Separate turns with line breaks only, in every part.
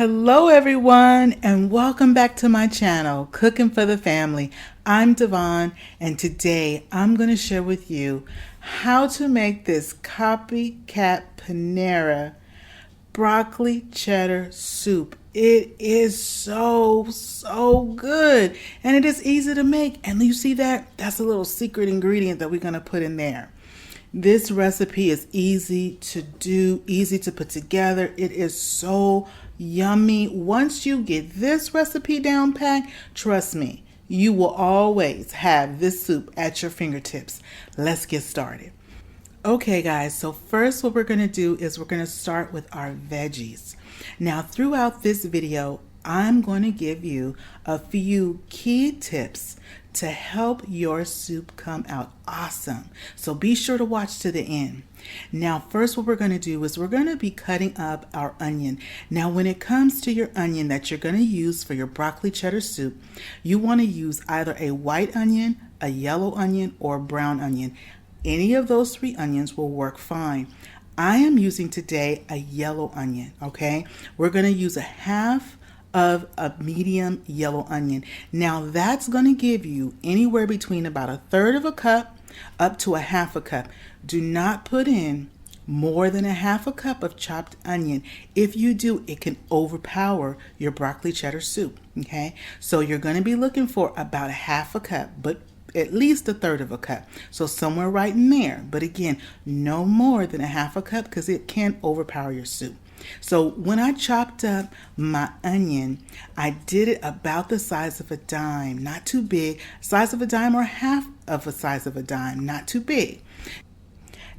Hello everyone and welcome back to my channel, Cooking for the Family. I'm Devon and today I'm going to share with you how to make this Copycat Panera broccoli cheddar soup. It is so good and it is easy to make, and you see that's a little secret ingredient that we're going to put in there. This recipe is easy to do, easy to put together. It is so yummy. Once you get this recipe down pat, trust me, you will always have this soup at your fingertips. Let's get started. Okay guys, so first what we're going to do is we're going to start with our veggies. Now throughout this video, I'm going to give you a few key tips to help your soup come out awesome. So be sure to watch to the end. Now first what we're going to do is we're going to be cutting up our onion. Now when it comes to your onion that you're going to use for your broccoli cheddar soup, you want to use either a white onion, a yellow onion, or a brown onion. Any of those three onions will work fine. I am using today a yellow onion, okay? We're going to use a half of a medium yellow onion. Now that's going to give you anywhere between about a third of a cup up to a half a cup. Do not put in more than a half a cup of chopped onion. If you do, it can overpower your broccoli cheddar soup, okay? So you're going to be looking for about a half a cup, but at least a third of a cup. So somewhere right in there. But again, no more than a half a cup because it can overpower your soup. So when I chopped up my onion, I did it about the size of a dime, not too big, size of a dime or half of a size of a dime, not too big.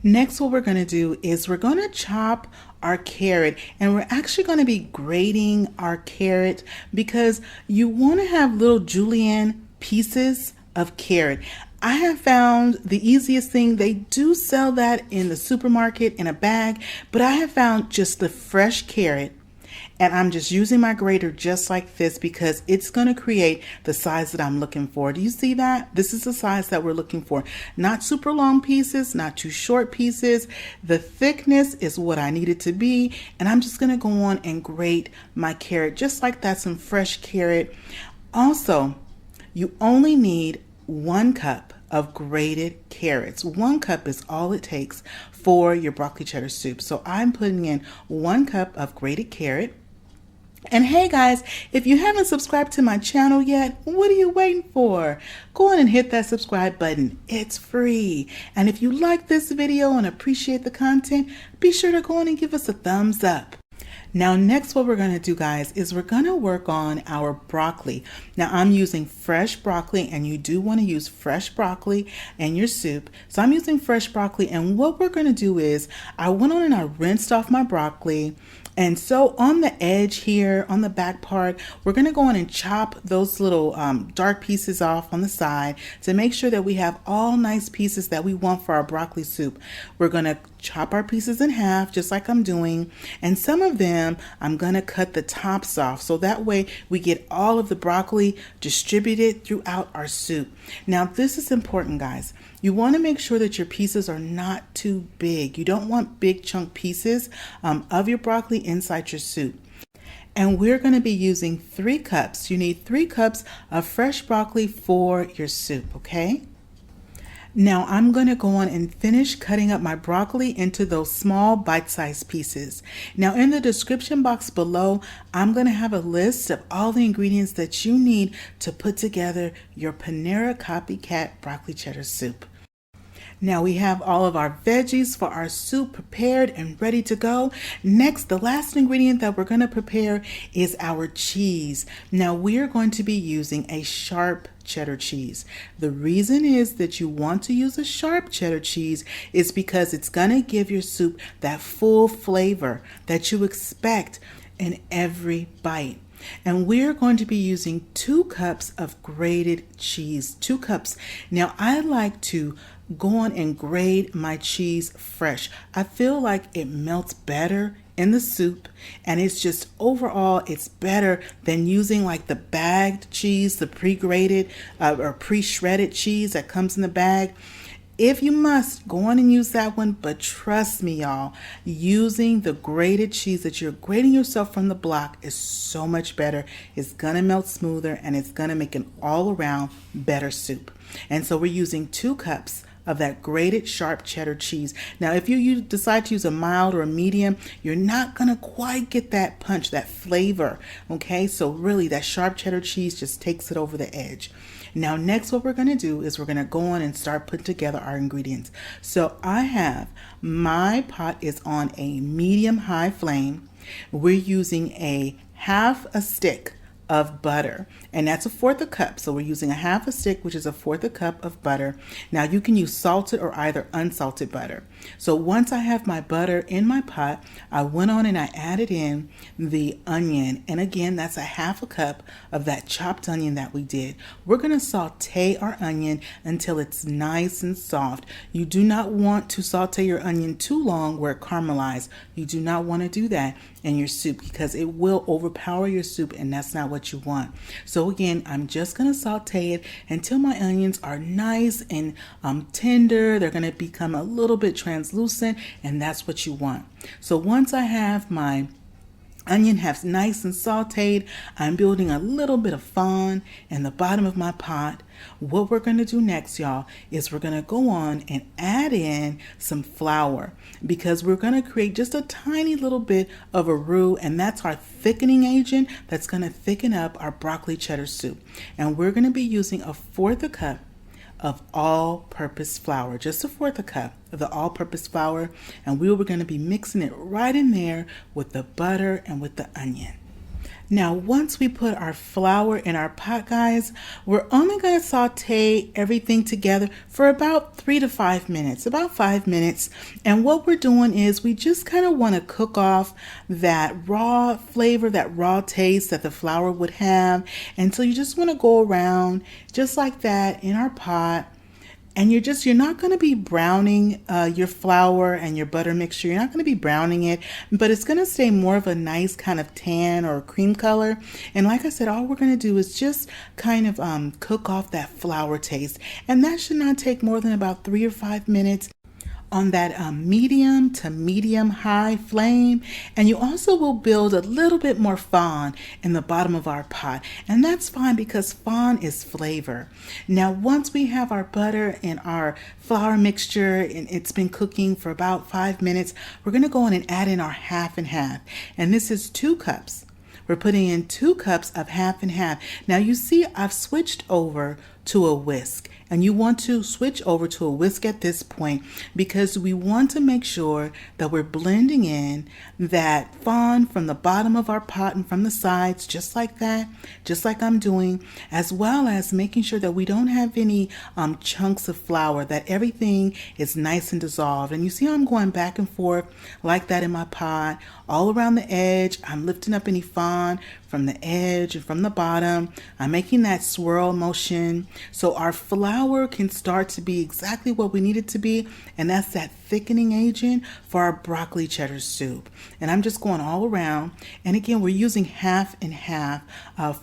Next, what we're going to do is we're going to chop our carrot, and we're actually going to be grating our carrot because you want to have little julienne pieces of carrot. I have found the easiest thing, they do sell that in the supermarket in a bag, but I have found just the fresh carrot, and I'm just using my grater just like this because it's going to create the size that I'm looking for. Do you see that? This is the size that we're looking for. Not super long pieces, not too short pieces. The thickness is what I need it to be, and I'm just going to go on and grate my carrot just like that, some fresh carrot. Also, you only need 1 cup of grated carrots. 1 cup is all it takes for your broccoli cheddar soup. So I'm putting in 1 cup of grated carrot. And hey guys, if you haven't subscribed to my channel yet, what are you waiting for? Go on and hit that subscribe button. It's free. And if you like this video and appreciate the content, be sure to go on and give us a thumbs up. Now next what we're going to do guys is we're going to work on our broccoli. Now I'm using fresh broccoli, and you do want to use fresh broccoli in your soup. So I'm using fresh broccoli, and what we're going to do is I went on and I rinsed off my broccoli. And so on the edge here, on the back part, we're going to go on and chop those little dark pieces off on the side to make sure that we have all nice pieces that we want for our broccoli soup. We're going to chop our pieces in half just like I'm doing, and some of them I'm going to cut the tops off so that way we get all of the broccoli distributed throughout our soup. Now this is important guys. You want to make sure that your pieces are not too big. You don't want big chunk pieces of your broccoli inside your soup. And we're going to be using 3 cups. You need 3 cups of fresh broccoli for your soup, okay? Now I'm going to go on and finish cutting up my broccoli into those small bite-sized pieces. Now in the description box below, I'm going to have a list of all the ingredients that you need to put together your Panera Copycat broccoli cheddar soup. Now we have all of our veggies for our soup prepared and ready to go. Next, the last ingredient that we're going to prepare is our cheese. Now we're going to be using a sharp cheddar cheese. The reason is that you want to use a sharp cheddar cheese is because it's going to give your soup that full flavor that you expect in every bite. And we're going to be using 2 cups of grated cheese, 2 cups. Now I like to go on and grate my cheese fresh. I feel like it melts better in the soup, and it's just overall it's better than using like the bagged cheese, the pre-grated or pre-shredded cheese that comes in the bag. If you must, go on and use that one, but trust me, y'all, using the grated cheese that you're grating yourself from the block is so much better. It's gonna melt smoother and it's gonna make an all-around better soup. And so we're using 2 cups of that grated sharp cheddar cheese. Now, if you decide to use a mild or a medium, you're not gonna quite get that punch, that flavor, okay? So really, that sharp cheddar cheese just takes it over the edge. Now, next what we're gonna do is we're gonna go on and start putting together our ingredients. So I have, my pot is on a medium-high flame. We're using a half a stick of butter, and that's 1/4 cup. So we're using a half a stick, which is 1/4 cup of butter. Now you can use salted or either unsalted butter. So once I have my butter in my pot, I went on and I added in the onion, and again, that's a half a cup of that chopped onion that we did. We're going to saute our onion until it's nice and soft. You do not want to saute your onion too long where it caramelizes. You do not want to do that in your soup because it will overpower your soup, and that's not what you want. So again, I'm just going to saute it until my onions are nice and tender. They're going to become a little bit translucent, and that's what you want. So once I have my onion has nice and sauteed, I'm building a little bit of fond in the bottom of my pot. What we're going to do next, y'all, is we're going to go on and add in some flour because we're going to create just a tiny little bit of a roux, and that's our thickening agent that's going to thicken up our broccoli cheddar soup. And we're going to be using 1/4 cup of all-purpose flour, just 1/4 cup of the all-purpose flour, and we were going to be mixing it right in there with the butter and with the onion. Now, once we put our flour in our pot, guys, we're only going to saute everything together for about 3 to 5 minutes, about 5 minutes. And what we're doing is we just kind of want to cook off that raw flavor, that raw taste that the flour would have. And so you just want to go around just like that in our pot. And you're not going to be browning your flour and your butter mixture. You're not going to be browning it, but it's going to stay more of a nice kind of tan or cream color. And like I said, all we're going to do is just kind of cook off that flour taste. And that should not take more than about 3 or 5 minutes on that medium to medium high flame. And you also will build a little bit more fond in the bottom of our pot, and that's fine because fond is flavor. Now once we have our butter and our flour mixture and it's been cooking for about 5 minutes, we're going to go in and add in our half and half, and this is 2 cups. We're putting in 2 cups of half and half. Now you see I've switched over to a whisk, and you want to switch over to a whisk at this point because we want to make sure that we're blending in that fond from the bottom of our pot and from the sides, just like that, just like I'm doing, as well as making sure that we don't have any chunks of flour, that everything is nice and dissolved. And you see how I'm going back and forth like that in my pot, all around the edge. I'm lifting up any fond from the edge and from the bottom. I'm making that swirl motion so our flour can start to be exactly what we need it to be, and that's that thickening agent for our broccoli cheddar soup. And I'm just going all around, and again we're using half and half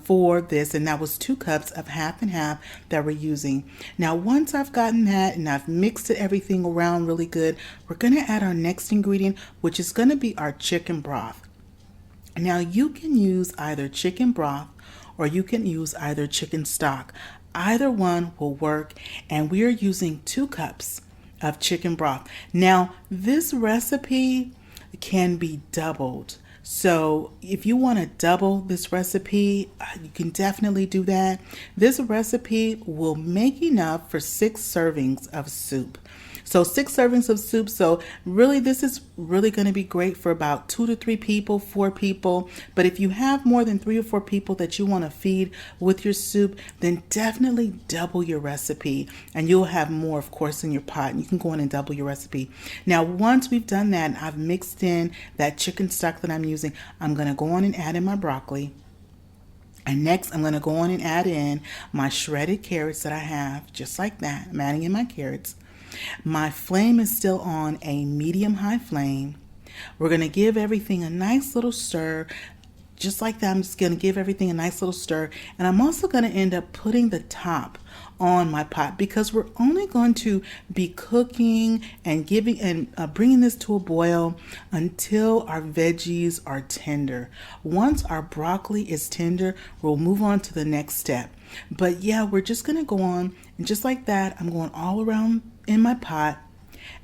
for this, and that was 2 cups of half and half that we're using. Now once I've gotten that and I've mixed everything around really good, we're going to add our next ingredient, which is going to be our chicken broth. Now you can use either chicken broth or you can use either chicken stock. Either one will work, and we are using 2 cups of chicken broth. Now this recipe can be doubled. So if you want to double this recipe, you can definitely do that. This recipe will make enough for 6 servings of soup. So 6 servings of soup. So really, this is really going to be great for about 2 to 3 people, 4 people. But if you have more than 3 or 4 people that you want to feed with your soup, then definitely double your recipe, and you'll have more, of course, in your pot. And you can go in and double your recipe. Now, once we've done that, and I've mixed in that chicken stock that I'm using, I'm going to go on and add in my broccoli. And next, I'm going to go on and add in my shredded carrots that I have, just like that. I'm adding in my carrots. My flame is still on a medium-high flame. We're going to give everything a nice little stir. Just like that, I'm just going to give everything a nice little stir. And I'm also going to end up putting the top on my pot because we're only going to be cooking and bringing this to a boil until our veggies are tender. Once our broccoli is tender, we'll move on to the next step. But yeah, we're just going to go on, and just like that, I'm going all around in my pot.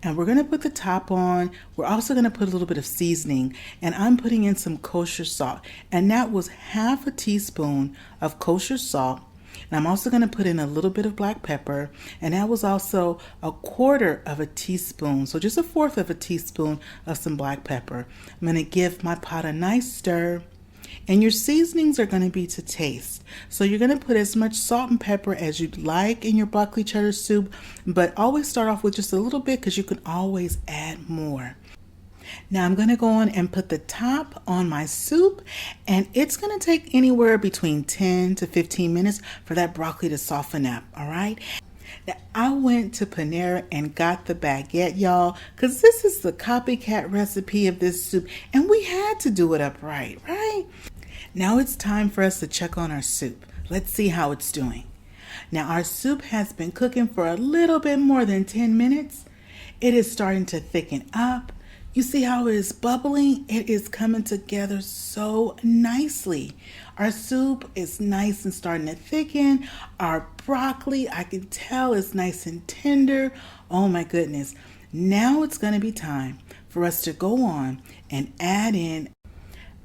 And we're going to put the top on. We're also going to put a little bit of seasoning, and I'm putting in some kosher salt, and that was half a teaspoon of kosher salt. And I'm also going to put in a little bit of black pepper, and that was also a quarter of a teaspoon, so just a fourth of a teaspoon of some black pepper. I'm going to give my pot a nice stir. And your seasonings are going to be to taste. So you're going to put as much salt and pepper as you'd like in your broccoli cheddar soup, but always start off with just a little bit because you can always add more. Now I'm going to go on and put the top on my soup, and it's going to take anywhere between 10 to 15 minutes for that broccoli to soften up, all right? Now, I went to Panera and got the baguette, y'all, because this is the copycat recipe of this soup, and we had to do it up right? Now it's time for us to check on our soup. Let's see how it's doing. Now our soup has been cooking for a little bit more than 10 minutes. It is starting to thicken up. You see how it is bubbling? It is coming together so nicely. Our soup is nice and starting to thicken. Our broccoli, I can tell, is nice and tender. Oh my goodness. Now it's going to be time for us to go on and add in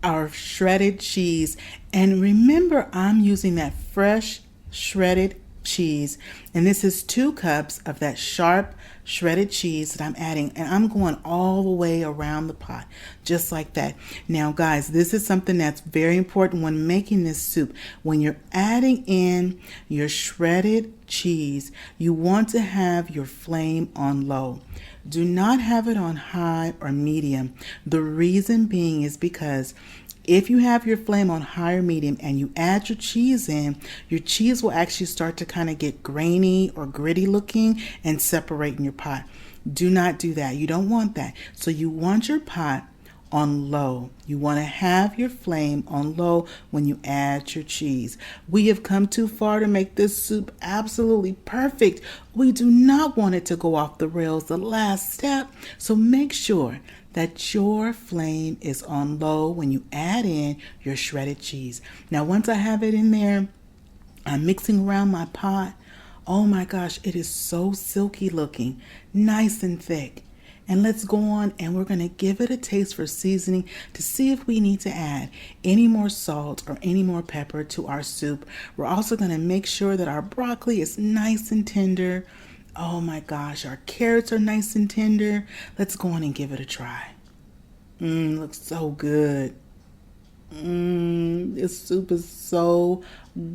our shredded cheese. And remember, I'm using that fresh shredded cheese, and this is 2 cups of that sharp shredded cheese that I'm adding, and I'm going all the way around the pot just like that. Now guys, this is something that's very important when making this soup. When you're adding in your shredded cheese, you want to have your flame on low. Do not have it on high or medium. The reason being is because if you have your flame on high or medium and you add your cheese in, your cheese will actually start to kind of get grainy or gritty looking and separate in your pot. Do not do that. You don't want that. So you want your pot on low. You want to have your flame on low when you add your cheese. We have come too far to make this soup absolutely perfect. We do not want it to go off the rails the last step. So make sure that your flame is on low when you add in your shredded cheese. Now, once I have it in there, I'm mixing around my pot. Oh my gosh, it is so silky looking, nice and thick. And let's go on and we're going to give it a taste for seasoning to see if we need to add any more salt or any more pepper to our soup. We're also going to make sure that our broccoli is nice and tender. Oh my gosh, our carrots are nice and tender. Let's go on and give it a try. Looks so good. This soup is so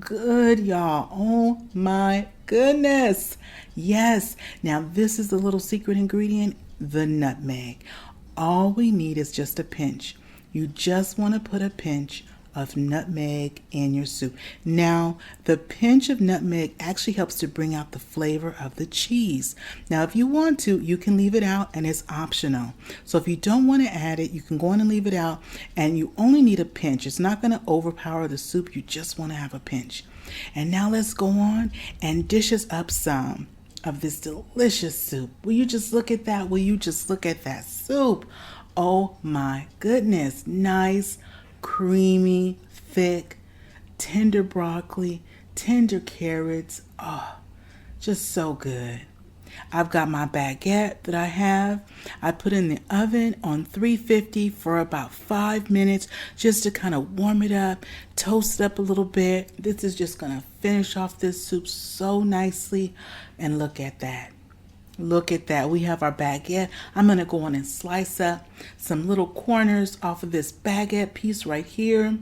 good, y'all. Oh my goodness. Yes. Now this is the little secret ingredient, the nutmeg. All we need is just a pinch. You just want to put a pinch of nutmeg in your soup. Now, the pinch of nutmeg actually helps to bring out the flavor of the cheese. Now, if you want to, you can leave it out and it's optional. So if you don't want to add it, you can go on and leave it out, and you only need a pinch. It's not going to overpower the soup. You just want to have a pinch. And now let's go on and dish us up some of this delicious soup. Will you just look at that? Will you just look at that soup? Oh my goodness. Nice, creamy, thick, tender broccoli, tender carrots. Oh, just so good. I've got my baguette that I put in the oven on 350 for about 5 minutes just to kind of warm it up, toast it up a little bit. This is just going to finish off this soup so nicely. And look at that. Look at that. We have our baguette. I'm going to go on and slice up some little corners off of this baguette piece right here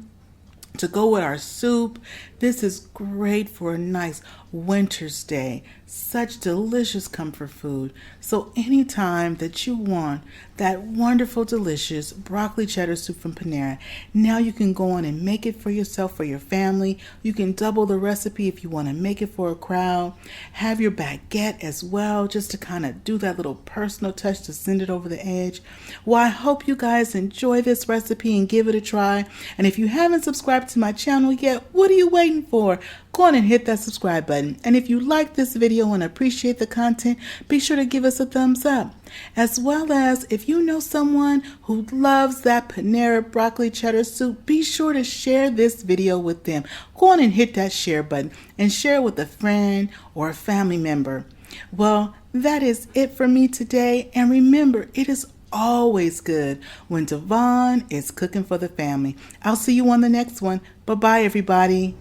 to go with our soup. This is great for a nice winter's day. Such delicious comfort food. So anytime that you want that wonderful, delicious broccoli cheddar soup from Panera, now you can go on and make it for yourself, for your family. You can double the recipe if you want to make it for a crowd. Have your baguette as well, just to kind of do that little personal touch to send it over the edge. Well, I hope you guys enjoy this recipe and give it a try. And if you haven't subscribed to my channel yet, what are you waiting for? go on and hit that subscribe button. And if you like this video and appreciate the content, be sure to give us a thumbs up. As well as if you know someone who loves that Panera broccoli cheddar soup, be sure to share this video with them. Go on and hit that share button and share it with a friend or a family member. Well, that is it for me today. And remember, it is always good when Devon is cooking for the family. I'll see you on the next one. Bye-bye, everybody.